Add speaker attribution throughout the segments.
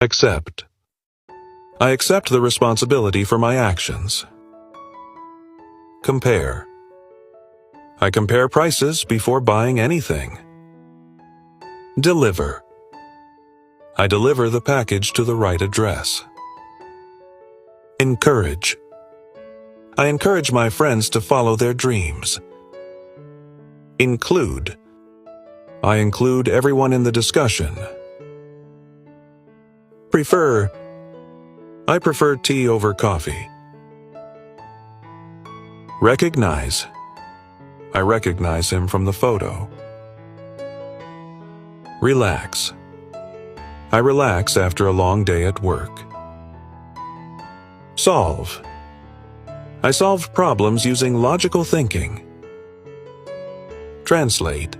Speaker 1: Accept. I accept the responsibility for my actions. Compare. I compare prices before buying anything. Deliver. I deliver the package to the right address. Encourage. I encourage my friends to follow their dreams. Include. I include everyone in the discussion. Prefer. I prefer tea over coffee. Recognize. I recognize him from the photo. Relax. I relax after a long day at work. Solve. I solve problems using logical thinking. Translate.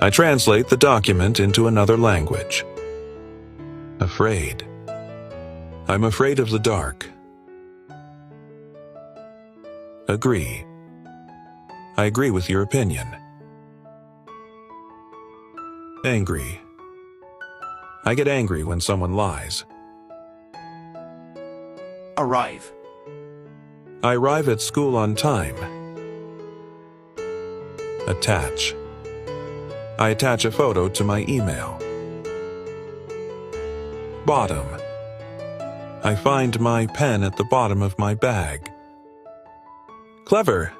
Speaker 1: I translate the document into another language. Afraid. I'm afraid of the dark. Agree. I agree with your opinion. Angry. I get angry when someone lies.
Speaker 2: Arrive.
Speaker 1: I arrive at school on time. Attach. I attach a photo to my email. Bottom. I find my pen at the bottom of my bag. Clever.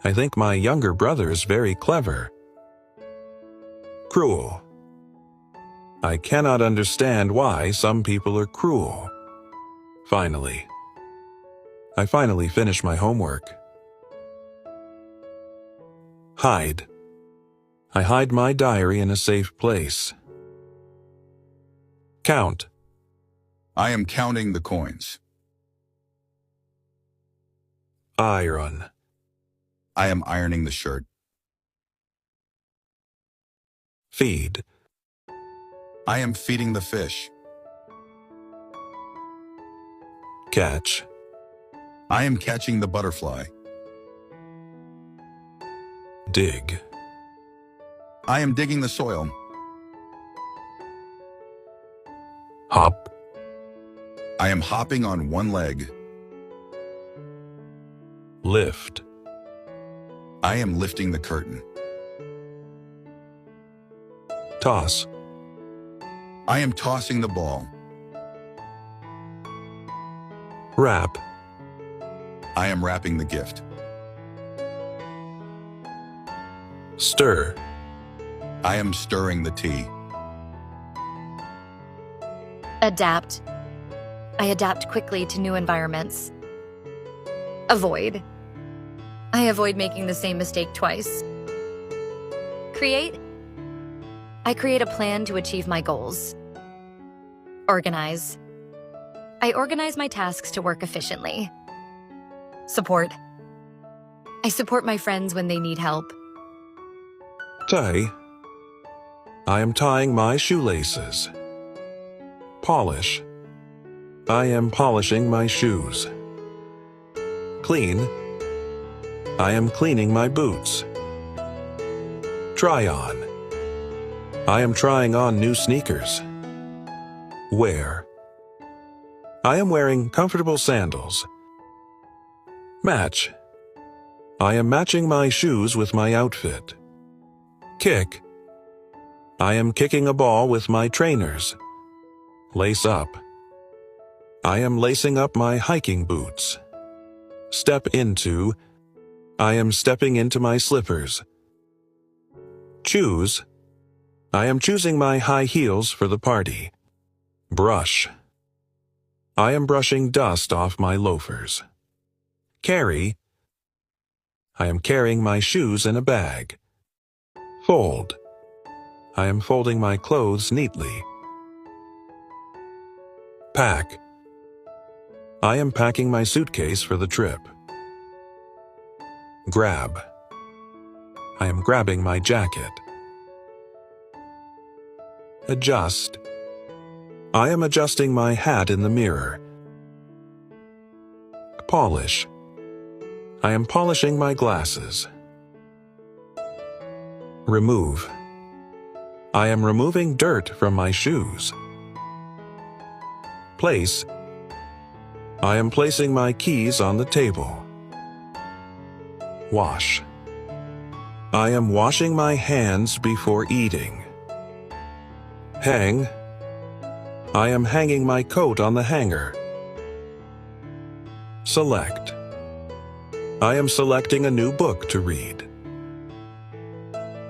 Speaker 1: I think my younger brother is very clever. Cruel. I cannot understand why some people are cruel. Finally. I finally finish my homework. Hide. I hide my diary in a safe place. Count.
Speaker 3: I am counting the coins.
Speaker 1: Iron.
Speaker 3: I am ironing the shirt.
Speaker 1: Feed.
Speaker 3: I am feeding the fish.
Speaker 1: Catch.
Speaker 3: I am catching the butterfly.
Speaker 1: Dig.
Speaker 3: I am digging the soil.
Speaker 1: Hop.
Speaker 3: I am hopping on one leg.
Speaker 1: Lift.
Speaker 3: I am lifting the curtain.
Speaker 1: Toss.
Speaker 3: I am tossing the ball.
Speaker 1: Wrap.
Speaker 3: I am wrapping the gift.
Speaker 1: Stir.
Speaker 3: I am stirring the tea.
Speaker 4: Adapt. I adapt quickly to new environments. Avoid. I avoid making the same mistake twice. Create. I create a plan to achieve my goals. Organize. I organize my tasks to work efficiently. Support. I support my friends when they need help.
Speaker 1: Tie. I am tying my shoelaces. Polish. I am polishing my shoes. Clean. I am cleaning my boots. Try on. I am trying on new sneakers. Wear. I am wearing comfortable sandals. Match. I am matching my shoes with my outfit. Kick. I am kicking a ball with my trainers. Lace up. I am lacing up my hiking boots. Step into. I am stepping into my slippers. Choose. I am choosing my high heels for the party. Brush. I am brushing dust off my loafers. Carry. I am carrying my shoes in a bag. Fold. I am folding my clothes neatly. Pack. I am packing my suitcase for the trip. Grab. I am grabbing my jacket. Adjust. I am adjusting my hat in the mirror. Polish. I am polishing my glasses. Remove. I am removing dirt from my shoes. Place. I am placing my keys on the table. Wash. I am washing my hands before eating. Hang. I am hanging my coat on the hanger. Select. I am selecting a new book to read.